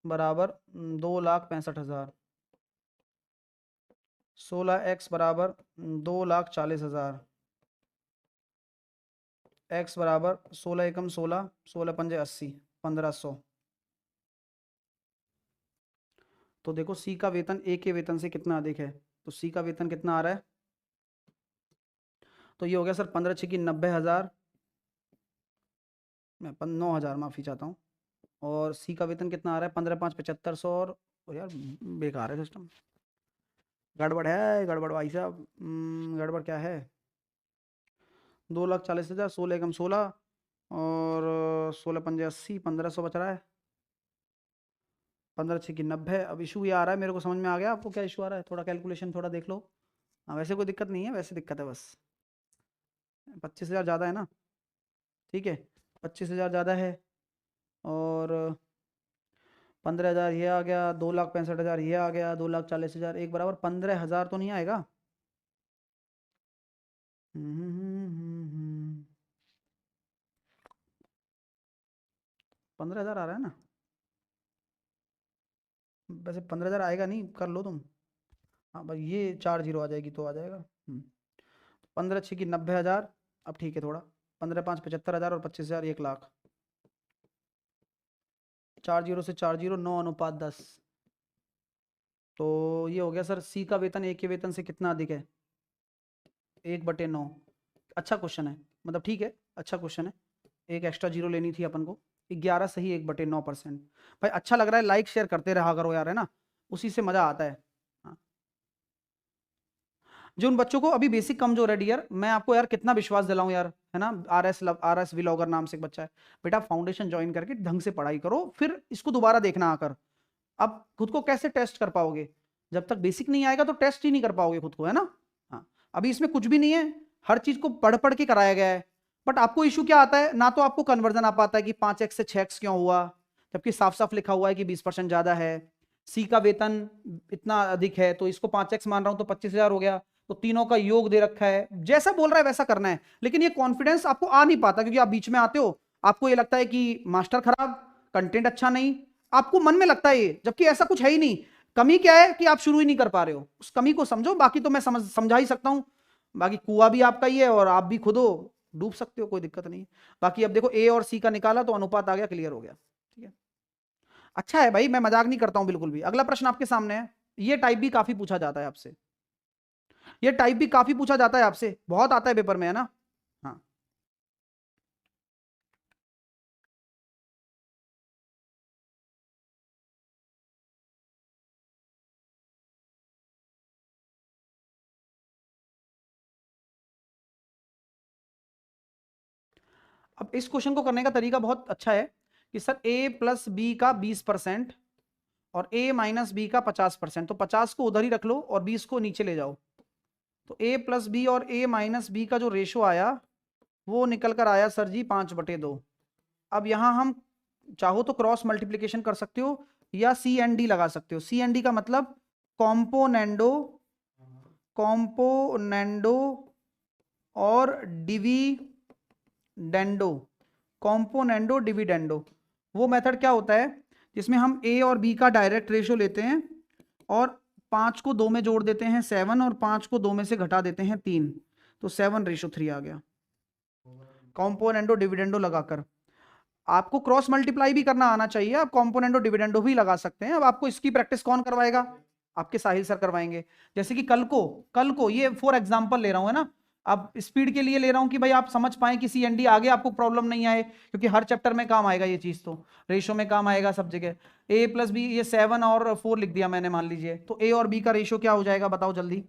बराबर 2,65,000। 16x बराबर 2,40,000। x बराबर 16 एकम 16, 16 पंजे 80, 1,500। तो देखो सी का वेतन ए के वेतन से कितना अधिक है, तो सी का वेतन कितना आ रहा है, तो ये हो गया सर 15 6 की 90,000, मैं 9,000 माफ़ी चाहता हूँ। और सी का वेतन कितना आ रहा है, 15 5 7500। और यार बेकार है सिस्टम, गड़बड़ है, गड़बड़ भाई साहब, गड़बड़ क्या है, 2,40,000, 16 एकम 16 और 16 पंजे 80, 1,500 बच रहा है, 15 6 की 90। अब इशू ये आ रहा है, मेरे को समझ में आ गया आपको क्या इशू आ रहा है, थोड़ा कैलकुलेशन थोड़ा देख लो। हाँ वैसे कोई दिक्कत नहीं है, वैसे दिक्कत है बस 25,000 ज़्यादा है ना, ठीक है 25,000 ज़्यादा है, और 15,000 ये आ गया, 2,65,000 ये आ गया, 2,40,000 एक बराबर 15,000 तो नहीं आएगा। 15,000 आ रहा है ना, वैसे 15,000 आएगा नहीं, कर लो तुम, हाँ भाई ये 4 जीरो आ जाएगी तो आ जाएगा। 15 6 की 90,000, अब ठीक है थोड़ा, 15 5 75,000 और 25,000 1,00,000, 4 जीरो से 4 जीरो 9:10। तो ये हो गया सर, सी का वेतन ए के वेतन से कितना अधिक है, 1/9। अच्छा क्वेश्चन है, मतलब ठीक है, अच्छा क्वेश्चन है, एक एक्स्ट्रा जीरो लेनी थी अपन को, 11 सही 1/9%। भाई अच्छा लग रहा है, लाइक शेयर करते रहा करो यार, है ना, उसी से मजा आता है। हाँ। जो उन बच्चों को अभी बेसिक कमजोर है डियर, मैं आपको यार कितना विश्वास दिलाऊं यार, है ना, आर एस व्लॉगर नाम से एक बच्चा है, बेटा फाउंडेशन ज्वाइन करके ढंग से पढ़ाई करो, फिर इसको दोबारा देखना आकर। अब खुद को कैसे टेस्ट कर पाओगे, जब तक बेसिक नहीं आएगा तो टेस्ट ही नहीं कर पाओगे खुद को, है ना। हाँ, अभी इसमें कुछ भी नहीं है, हर चीज को पढ़ पढ़ के कराया गया है, बट आपको इशू क्या आता है, ना तो आपको कन्वर्जन आ पाता है कि 5x से 6x क्यों हुआ, जबकि साफ साफ लिखा हुआ है कि 20% ज्यादा है, सी का वेतन इतना अधिक है तो इसको 5x मान रहा हूं तो 25,000 हो गया, तो तीनों का योग दे रखा है, जैसा बोल रहा है वैसा करना है, लेकिन ये कॉन्फिडेंस आपको आ नहीं पाता क्योंकि आप बीच में आते हो, आपको ये लगता है कि मास्टर खराब, कंटेंट अच्छा नहीं, आपको मन में लगता है ये, जबकि ऐसा कुछ है ही नहीं। कमी क्या है कि आप शुरू ही नहीं कर पा रहे हो, उस कमी को समझो, बाकी तो मैं समझा ही सकता हूं, बाकी कुआं भी आपका ही है और आप भी खुद हो, डूब सकते हो, कोई दिक्कत नहीं। बाकी अब देखो ए और सी का निकाला तो अनुपात आ गया, क्लियर हो गया, ठीक है। अच्छा है भाई, मैं मजाक नहीं करता हूं बिल्कुल भी। अगला प्रश्न आपके सामने है, ये टाइप भी काफी पूछा जाता है आपसे, ये टाइप भी काफी पूछा जाता है आपसे, बहुत आता है पेपर में, है ना। हाँ, अब इस क्वेश्चन को करने का तरीका बहुत अच्छा है कि सर a प्लस बी का 20% और a माइनस बी का 50%, तो 50 को उधर ही रख लो और 20 को नीचे ले जाओ, तो a प्लस बी और a माइनस बी का जो रेशो आया वो निकल कर आया सर जी 5/2। अब यहां हम चाहो तो क्रॉस मल्टीप्लीकेशन कर सकते हो या सी एन डी लगा सकते हो। सी एन डी का मतलब कॉम्पोनेंडो, कॉम्पोनेंडो और डिविडेंडो, कॉम्पोनेंडो डिविडेंडो, वो मेथड क्या होता है जिसमें हम ए और बी का डायरेक्ट रेशियो लेते हैं और 5 को 2 में जोड़ देते हैं 7 और 5 को 2 में से घटा देते हैं 3, तो 7:3 आ गया कॉम्पोनेंडो डिविडेंडो लगाकर। आपको क्रॉस मल्टीप्लाई भी करना आना चाहिए, आप कॉम्पोनेंडो डिविडेंडो भी लगा सकते हैं। अब आपको इसकी प्रैक्टिस कौन करवाएगा, आपके साहिल सर करवाएंगे। जैसे कि कल को ये फॉर एग्जांपल ले रहा हूं, है ना, अब स्पीड के लिए ले रहा हूं कि भाई आप समझ पाए कि सीएनडी आगे आपको प्रॉब्लम नहीं आए, क्योंकि हर चैप्टर में काम आएगा ये चीज, तो रेशो में काम आएगा सब जगह। ए प्लस बी, ये 7 और 4 लिख दिया मैंने मान लीजिए, तो ए और बी का रेशो क्या हो जाएगा बताओ जल्दी।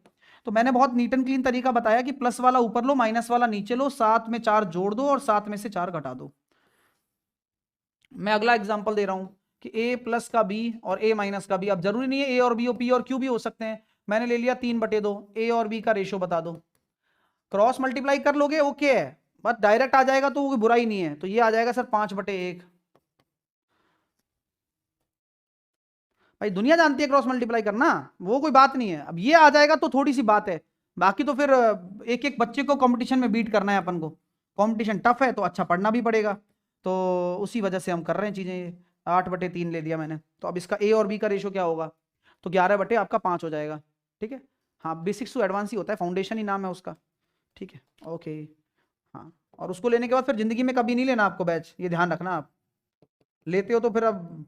तो मैंने बहुत नीट एंड क्लीन तरीका बताया कि प्लस वाला ऊपर लो, माइनस वाला नीचे लो, 7 में 4 जोड़ दो और 7 में से 4 घटा दो। मैं अगला एग्जांपल दे रहा हूं कि ए प्लस का बी और ए माइनस का बी, अब जरूरी नहीं है ए और बी हो, पी और क्यू भी हो सकते हैं, मैंने ले लिया 3/2, ए और बी का रेशो बता दो। क्रॉस मल्टीप्लाई कर लोगे ओके है, बस डायरेक्ट आ जाएगा तो वो बुरा ही नहीं है, तो ये आ जाएगा सर 5/1, भाई दुनिया जानती है क्रॉस मल्टीप्लाई करना, वो कोई बात नहीं है। अब ये आ जाएगा तो थोड़ी सी बात है, बाकी तो फिर एक एक बच्चे को कंपटीशन में बीट करना है अपन को। कंपटीशन टफ है तो अच्छा पढ़ना भी पड़ेगा, तो उसी वजह से हम कर रहे हैं चीजें। 8/3 ले दिया मैंने, तो अब इसका ए और बी का रेशो क्या होगा, तो 11/5 हो जाएगा। ठीक है, हाँ बेसिक्स टू एडवांस ही होता है, फाउंडेशन ही नाम है उसका। ठीक है, ओके। हाँ, और उसको लेने के बाद फिर जिंदगी में कभी नहीं लेना आपको बैच, ये ध्यान रखना। आप लेते हो तो फिर अब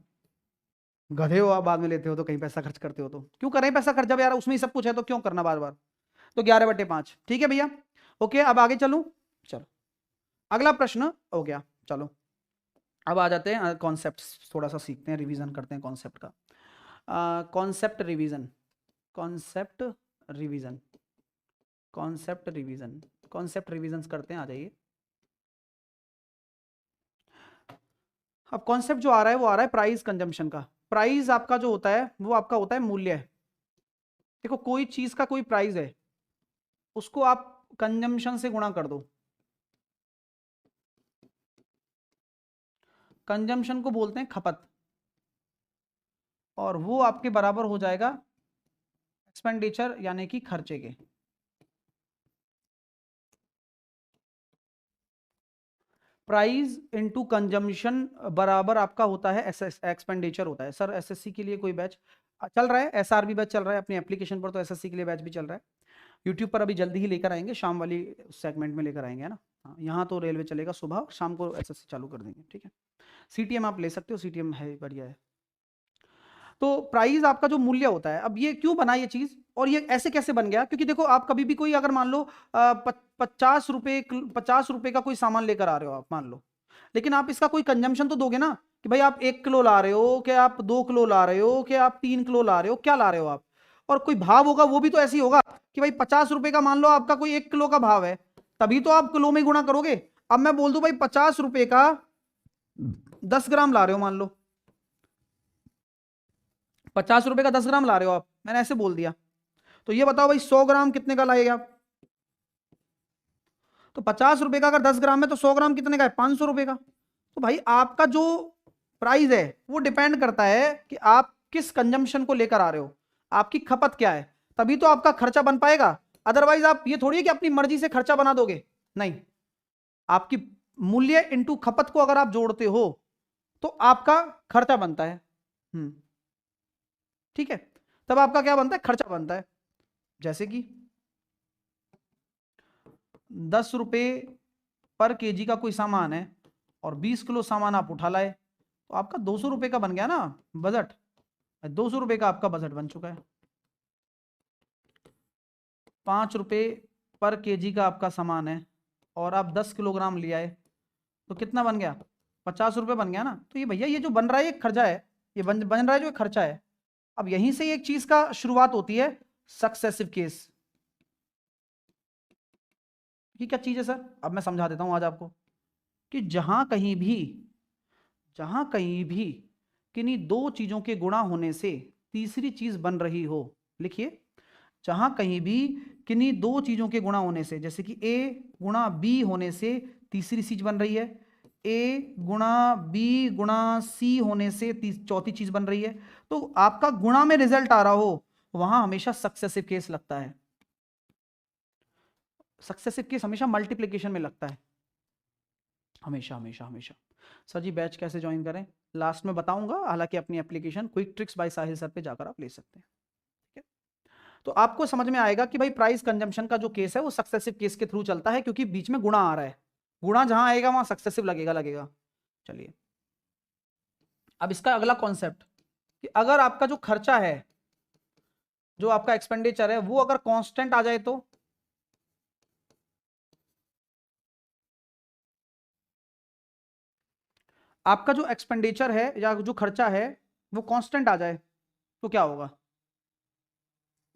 गधे हो, आप बाद में लेते हो तो कहीं पैसा खर्च करते हो तो क्यों करें पैसा खर्च, जब यार उसमें ही सब कुछ है तो क्यों करना बार बार। तो 11/5, ठीक है भैया। ओके, अब आगे चलूं, चलो अगला प्रश्न हो गया। चलो अब आ जाते हैं कॉन्सेप्ट, थोड़ा सा सीखते हैं, रिवीजन करते हैं कॉन्सेप्ट का। Concept revision, concept revision, concept revision, concept revision करते हैं, आ जाइए। अब कॉन्सेप्ट जो आ रहा है वो आ रहा है प्राइस कंजम्पशन का। प्राइस आपका जो होता है वो आपका होता है मूल्य। देखो कोई चीज का कोई प्राइस है, उसको आप कंजम्पशन से गुणा कर दो। कंजम्पशन को बोलते हैं खपत, और वो आपके बराबर हो जाएगा एक्सपेंडिचर यानी कि खर्चे के। प्राइस इनटू कंजम्पशन बराबर आपका होता है एक्सपेंडिचर होता है। सर एसएससी के लिए कोई बैच चल रहा है, एसआरबी बैच चल रहा है अपनी एप्लीकेशन पर, तो एसएससी के लिए बैच भी चल रहा है। यूट्यूब पर अभी जल्दी ही लेकर आएंगे, शाम वाली सेगमेंट में लेकर आएंगे, है ना। हाँ, यहाँ तो रेलवे चलेगा सुबह, और शाम को एसएससी चालू कर देंगे। ठीक है, सीटीएम आप ले सकते हो, सीटीएम है बढ़िया है। तो प्राइस आपका जो मूल्य होता है, अब ये क्यों बना ये चीज, और ये ऐसे कैसे बन गया, क्योंकि देखो आप कभी भी कोई अगर मान लो 50 रुपए का कोई सामान लेकर आ रहे हो आप मान लो, लेकिन आप इसका कोई कंजम्पशन तो दोगे ना, कि भाई आप 1 किलो ला रहे हो, कि आप 2 किलो ला रहे हो, कि आप 3 किलो ला रहे हो, क्या ला रहे हो आप, और कोई भाव होगा वो भी तो ऐसे ही होगा कि भाई 50 रुपए का मान लो आपका कोई 1 किलो का भाव है, तभी तो आप किलो में गुणा करोगे। अब मैं बोल दूं भाई 50 रुपए का 10 ग्राम ला रहे हो मान लो, 50 रुपए का 10 ग्राम ला रहे हो आप, मैंने ऐसे बोल दिया, तो ये बताओ भाई 100 ग्राम कितने का लाएगा आप, तो 50 रुपए का अगर 10 ग्राम है तो 100 ग्राम कितने का है, 500 रुपए का। तो भाई आपका जो प्राइस है वो डिपेंड करता है कि आप किस कंजम्पशन को लेकर आ रहे हो, आपकी खपत क्या है, तभी तो आपका खर्चा बन पाएगा। अदरवाइज आप ये थोड़ी है कि अपनी मर्जी से खर्चा बना दोगे, नहीं, आपकी मूल्य इंटू खपत को अगर आप जोड़ते हो तो आपका खर्चा बनता है। ठीक है, तब आपका क्या बनता है, खर्चा बनता है। जैसे कि 10 रुपए पर केजी का कोई सामान है और 20 किलो सामान आप उठा लाए, तो आपका 200 रुपए का बन गया ना बजट, 200 रुपए का आपका बजट बन चुका है। 5 रुपए पर केजी का आपका सामान है और आप 10 किलोग्राम ले आए, तो कितना बन गया, 50 रुपए बन गया ना। तो ये भैया ये जो बन रहा है ये खर्चा है, ये बन रहा है जो खर्चा है। अब यहीं से एक चीज का शुरुआत होती है, सक्सेसिव केस। ये क्या चीज है सर, अब मैं समझा देता हूं आज आपको, कि जहां कहीं भी किन्हीं दो चीजों के गुणा होने से तीसरी चीज बन रही हो, लिखिए, जहां कहीं भी किन्हीं दो चीजों के गुणा होने से, जैसे कि ए गुणा बी होने से तीसरी चीज बन रही है, ए गुणा बी गुणा सी होने से चौथी चीज बन रही है, तो आपका गुणा में रिजल्ट आ रहा हो, वहां हमेशा सक्सेसिव केस लगता है। सक्सेसिव केस हमेशा मल्टीप्लिकेशन में लगता है, हमेशा हमेशा हमेशा। सर जी बैच कैसे ज्वाइन करें, लास्ट में बताऊंगा, हालांकि अपनी एप्लीकेशन क्विक ट्रिक्स बाय साहिल सर पे जाकर आप ले सकते हैं। ठीक है, तो आपको समझ में आएगा कि भाई प्राइस कंजम्पशन का जो केस है वो सक्सेसिव केस के थ्रू चलता है, क्योंकि बीच में गुणा आ रहा है, गुणा जहां आएगा वहां सक्सेसिव लगेगा लगेगा। चलिए अब इसका अगला कॉन्सेप्ट, कि अगर आपका जो खर्चा है, जो आपका एक्सपेंडिचर है, वो अगर कांस्टेंट आ जाए तो, आपका जो एक्सपेंडिचर है या जो खर्चा है वो कांस्टेंट आ जाए तो क्या होगा,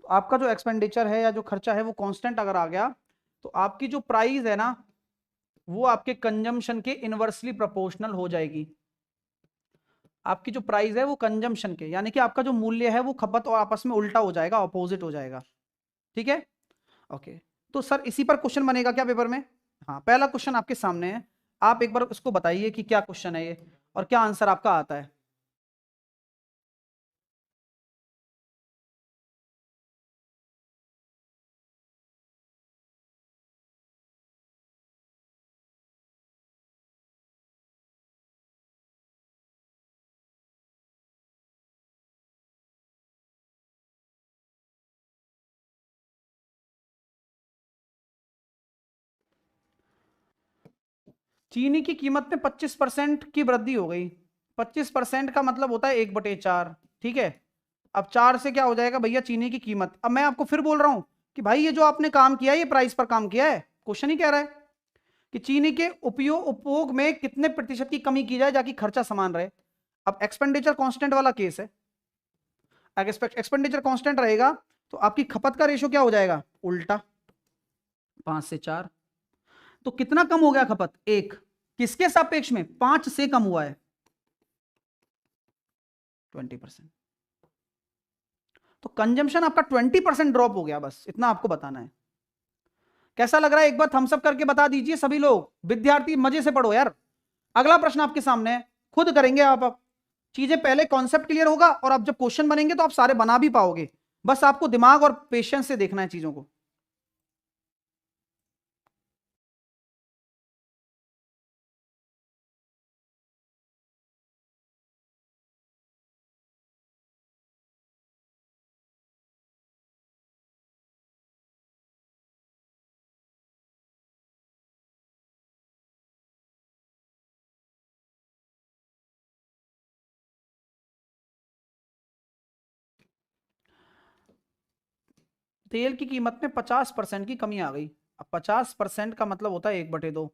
आपका जो एक्सपेंडिचर है या जो खर्चा है वो कांस्टेंट अगर आ गया, तो आपकी जो प्राइस है ना वो आपके कंजम्पशन के इनवर्सली प्रोपोर्शनल हो जाएगी। आपकी जो प्राइस है वो कंजम्पशन के, यानी कि आपका जो मूल्य है वो खपत और आपस में उल्टा हो जाएगा, अपोजिट हो जाएगा। ठीक है, ओके। तो सर इसी पर क्वेश्चन बनेगा क्या पेपर में, हाँ पहला क्वेश्चन आपके सामने है, आप एक बार उसको बताइए कि क्या क्वेश्चन है ये और क्या आंसर आपका आता है। चीनी की कीमत में 25% की वृद्धि हो गई। 25% का मतलब होता है 1/4। ठीक है, अब 4 से क्या हो जाएगा भैया चीनी की कीमत। अब मैं आपको फिर बोल रहा हूं कि भाई ये जो आपने काम किया है ये प्राइस पर काम किया है। क्वेश्चन ही कह रहा है कि चीनी के उपयोग में कितने प्रतिशत की कमी की जाए ताकि खर्चा समान रहे। अब एक्सपेंडिचर कांस्टेंट वाला केस है। अगर एक्सपेंडिचर कांस्टेंट रहेगा तो आपकी खपत का रेशो क्या हो जाएगा, उल्टा, 5 से 4। तो कितना कम हो गया खपत, 1। किसके सापेक्ष में, 5 से कम हुआ है 20%। तो कंजम्पशन आपका 20% ड्रॉप हो गया, बस इतना आपको बताना है। कैसा लग रहा है एक बार थम्स अप करके बता दीजिए सभी लोग। विद्यार्थी मजे से पढ़ो यार। अगला प्रश्न आपके सामने है, खुद करेंगे आप। अब चीजें पहले कॉन्सेप्ट क्लियर होगा और अब जब क्वेश्चन बनेंगे तो आप सारे बना भी पाओगे। बस आपको दिमाग और पेशेंस से देखना है चीजों को। तेल की कीमत में 50% की कमी आ गई। अब 50% का मतलब होता है 1/2।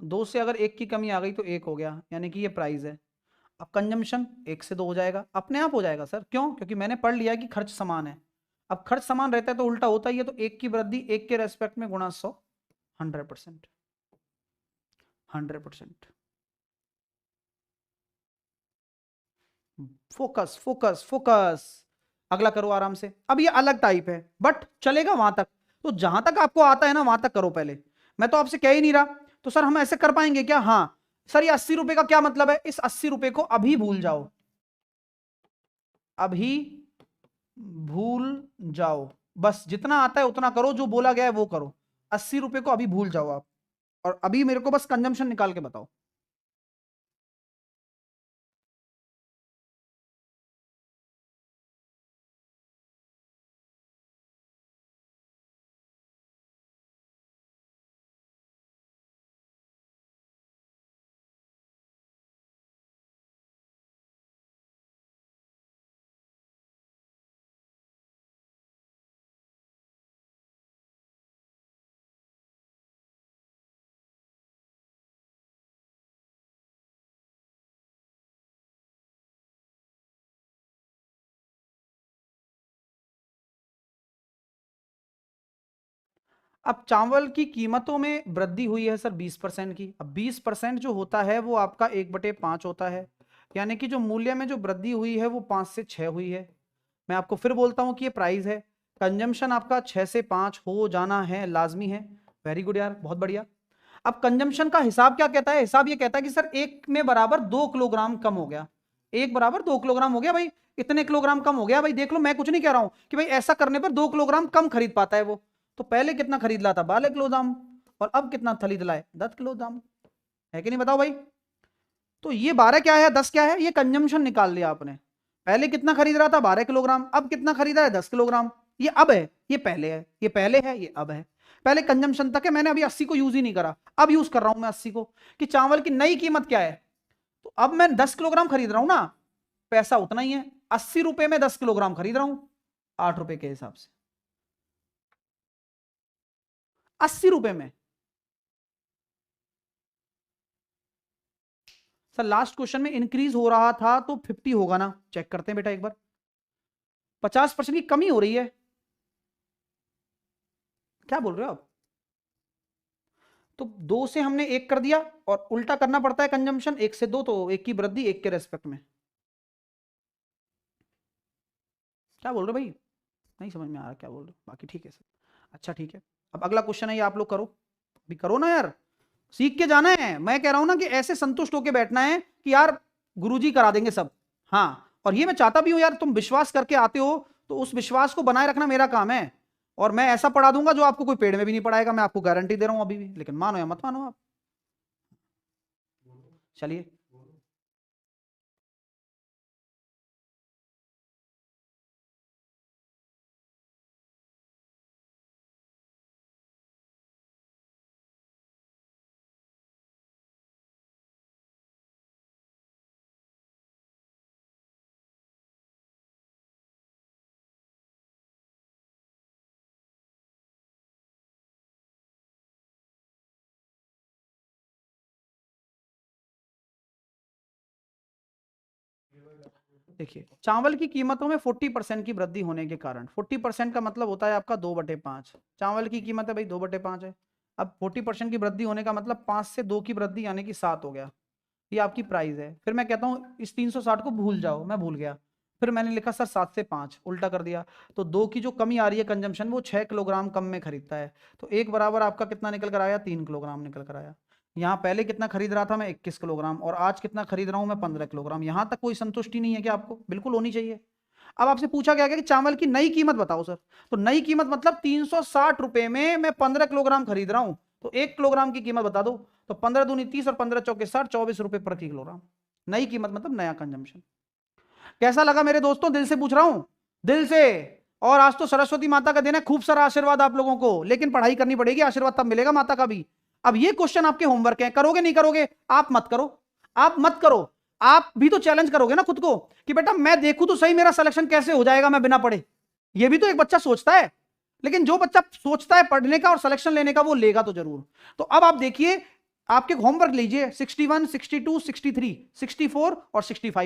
2 से अगर 1 की कमी आ गई तो 1 हो गया, यानी कि ये प्राइस है। अब कंजम्पशन 1 से 2 हो जाएगा, अपने आप हो जाएगा सर। क्यों? क्योंकि मैंने पढ़ लिया कि खर्च समान है। अब खर्च समान रहता है तो उल्टा होता ही है, तो 1 की वृद्धि 1 के रेस्पेक्ट में गुणा 100, 100%। 100%। Focus focus focus. अगला करो आराम से। अब ये अलग टाइप है बट चलेगा वहां तक। तो जहां तक आपको आता है ना वहां तक करो पहले। मैं तो आपसे कह ही नहीं रहा। तो सर हम ऐसे कर पाएंगे क्या? हाँ सर, ये 80 रुपए का क्या मतलब है? इस 80 रुपए को अभी भूल जाओ, अभी भूल जाओ। बस जितना आता है उतना करो, जो बोला गया है वो करो। 80 रुपए को अभी भूल जाओ आप। और अभी मेरे को बस कंजम्पशन निकाल के बताओ। अब चावल की कीमतों में वृद्धि हुई है सर 20% की। अब 20% जो होता है वो आपका 1/5 होता है, यानी कि जो मूल्य में जो वृद्धि हुई है वो 5 से 6 हुई है। मैं आपको फिर बोलता हूं कि ये प्राइस है। कंजम्पशन आपका 6 से 5 हो जाना है, लाजमी है। वेरी गुड यार, बहुत बढ़िया। अब कंजम्पशन का हिसाब क्या कहता है? हिसाब ये कहता है कि सर 1 में बराबर 2 किलोग्राम कम हो गया। 1 बराबर 2 किलोग्राम हो गया भाई। इतने किलोग्राम कम हो गया भाई, देख लो। मैं कुछ नहीं कह रहा हूं कि भाई ऐसा करने पर 2 किलोग्राम कम खरीद पाता है वो। तो पहले कितना खरीद लाता, 12 किलोग्राम। और अब कितना खरीद लाए, 10 किलोग्राम। है कि नहीं, बताओ भाई। तो ये 12 क्या है, 10 क्या है, ये कंजम्पशन निकाल लिया आपने। पहले कितना खरीद रहा था, 12 किलोग्राम। अब कितना खरीदा है, 10 किलोग्राम। ये अब है, ये पहले है, ये पहले है, ये अब है। पहले कंजम्पशन तक है, मैंने अभी 80 को यूज ही नहीं करा। अब यूज कर रहा हूं मैं 80 को। कि चावल की नई कीमत क्या है। तो अब मैं 10 किलोग्राम खरीद रहा हूं ना, पैसा उतना ही है। 80 रुपए में 10 किलोग्राम खरीद रहा हूं, 8 रुपए के हिसाब से। 80 रुपए में। सर लास्ट क्वेश्चन में इंक्रीज हो रहा था तो 50 होगा ना, चेक करते हैं बेटा एक बार। 50% की कमी हो रही है। क्या बोल रहे हो आप? तो 2 से हमने 1 कर दिया, और उल्टा करना पड़ता है कंजम्पशन। 1 से 2 तो 1 की वृद्धि 1 के रेस्पेक्ट में। क्या बोल रहे हो भाई? नहीं समझ में आ रहा क्या बोल रहे हो, बाकी ठीक है सर। अच्छा ठीक है। अब अगला क्वेश्चन है, ये आप लोग करो। अभी करो ना यार, सीख के जाना है। मैं कह रहा हूं ना कि ऐसे संतुष्ट होके बैठना है कि यार गुरुजी करा देंगे सब। हाँ, और ये मैं चाहता भी हूं यार, तुम विश्वास करके आते हो तो उस विश्वास को बनाए रखना मेरा काम है। और मैं ऐसा पढ़ा दूंगा जो आपको कोई पेड़ में भी नहीं पढ़ाएगा, मैं आपको गारंटी दे रहा हूं अभी भी। लेकिन मानो या मत मानो आप। चलिए। देखिए चावल की कीमतों में 40% की वृद्धि होने के कारण, 40% का मतलब होता है आपका 2/5। चावल की कीमत है भाई 2/5 है। अब 40% की वृद्धि होने का मतलब 5 से 2 की वृद्धि यानी कि 7 हो गया। ये आपकी प्राइस है। फिर मैं कहता हूँ इस 360 को भूल जाओ, मैं भूल गया। फिर मैंने लिखा सर 7 से 5, उल्टा कर दिया। तो 2 की जो कमी आ रही है कंजम्पशन, वो 6 किलोग्राम कम में खरीदता है। तो एक बराबर आपका कितना निकल कर आया? 3 किलोग्राम निकल कर आया। यहाँ पहले कितना खरीद रहा था मैं? 21 किलोग्राम, और आज कितना खरीद रहा हूं मैं? 15 किलोग्राम। यहां तक कोई संतुष्टि नहीं है क्या आपको? बिल्कुल होनी चाहिए। अब आपसे पूछा गया कि चावल की नई कीमत बताओ सर। तो नई कीमत मतलब 360 रुपए में मैं 15 किलोग्राम खरीद रहा हूं, तो 1 किलोग्राम की कीमत बता दो। तो 15 दूनी 30 और 15 चौके 60, 24 रुपए प्रति किलोग्राम। नई कीमत मतलब नया कंजम्पशन। कैसा लगा मेरे दोस्तों? दिल से पूछ रहा हूं, दिल से। और आज तो सरस्वती माता का दिन है, खूब सारा आशीर्वाद आप लोगों को, लेकिन पढ़ाई करनी पड़ेगी, आशीर्वाद तब मिलेगा माता का भी। अब ये क्वेश्चन आपके होमवर्क है, करोगे नहीं करोगे? आप मत करो, आप मत करो। आप भी तो चैलेंज करोगे ना खुद को कि बेटा मैं देखूं तो सही मेरा सिलेक्शन कैसे हो जाएगा मैं बिना पढ़े। ये भी तो एक बच्चा सोचता है। लेकिन जो बच्चा सोचता है पढ़ने का और सिलेक्शन लेने का, वो लेगा तो जरूर। तो अब आप देखिए, आपके होमवर्क लीजिए 61, 62, 63, 64 और 65।